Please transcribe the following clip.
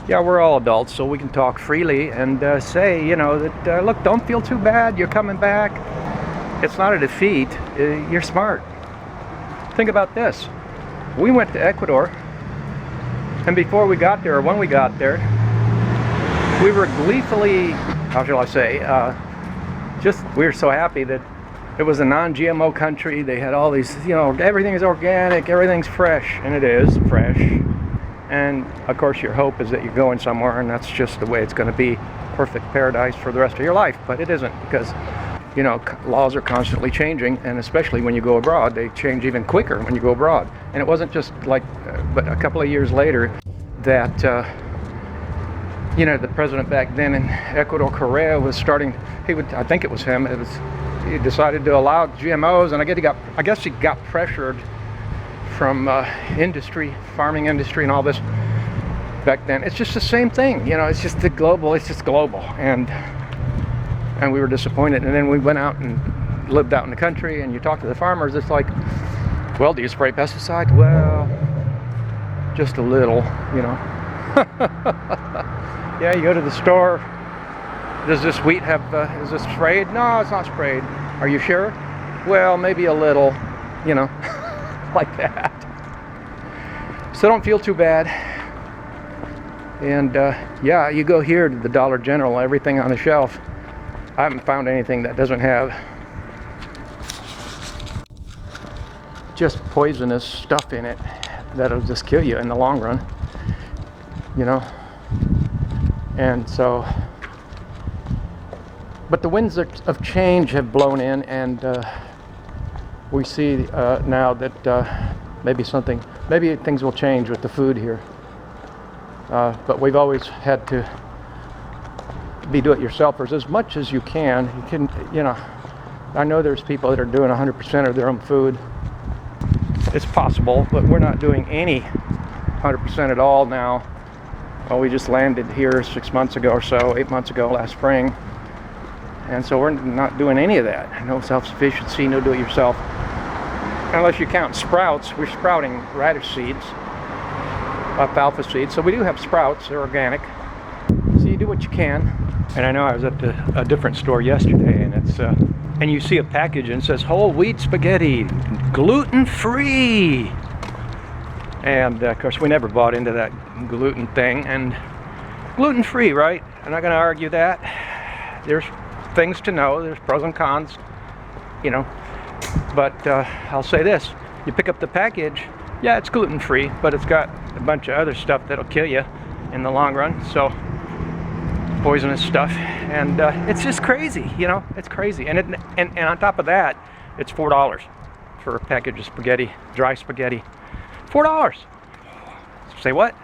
yeah, we're all adults, so we can talk freely and say, that look, don't feel too bad. You're coming back. It's not a defeat. You're smart. Think about this. We went to Ecuador, and before we got there, or when we got there, we were gleefully, how shall I say, we were so happy that it was a non-GMO country. They had all these, everything is organic, everything's fresh, and it is fresh. And of course your hope is that you're going somewhere and that's just the way it's going to be, perfect paradise for the rest of your life. But it isn't, because laws are constantly changing, and especially when you go abroad, they change even quicker when you go abroad. And it wasn't just like, but a couple of years later that, the president back then in Ecuador, Correa, was starting, I think it was him, he decided to allow GMOs, and I guess he got pressured from farming industry and all this back then. It's just the same thing, it's just global, and we were disappointed. And then we went out and lived out in the country, and you talk to the farmers, it's like, well, do you spray pesticide? Well, just a little, Yeah, you go to the store, does this wheat is this sprayed? No, it's not sprayed. Are you sure? Well, maybe a little, like that. So don't feel too bad. And yeah, you go here to the Dollar General, everything on the shelf, I haven't found anything that doesn't have just poisonous stuff in it that'll just kill you in the long run, and so, but the winds of change have blown in, and we see now that maybe things will change with the food here, but we've always had to be do-it-yourselfers as much as you can. I know there's people that are doing 100% of their own food. It's possible, but we're not doing any 100% at all now. Well, we just landed here 6 months ago or so, 8 months ago, last spring, and so we're not doing any of that. No self-sufficiency, no do-it-yourself, unless you count sprouts. We're sprouting radish seeds, alfalfa seeds, so we do have sprouts. They're organic, so you do what you can. And I know I was at a different store yesterday, and it's and you see a package and it says whole wheat spaghetti, gluten-free. And of course we never bought into that gluten thing. And gluten-free, right? I'm not going to argue that. There's things to know. There's pros and cons, But I'll say this: you pick up the package, yeah, it's gluten-free, but it's got a bunch of other stuff that'll kill you in the long run. So poisonous stuff, and it's just crazy, it's crazy. And on top of that, it's $4 for a package of spaghetti, dry spaghetti. $4. Say what?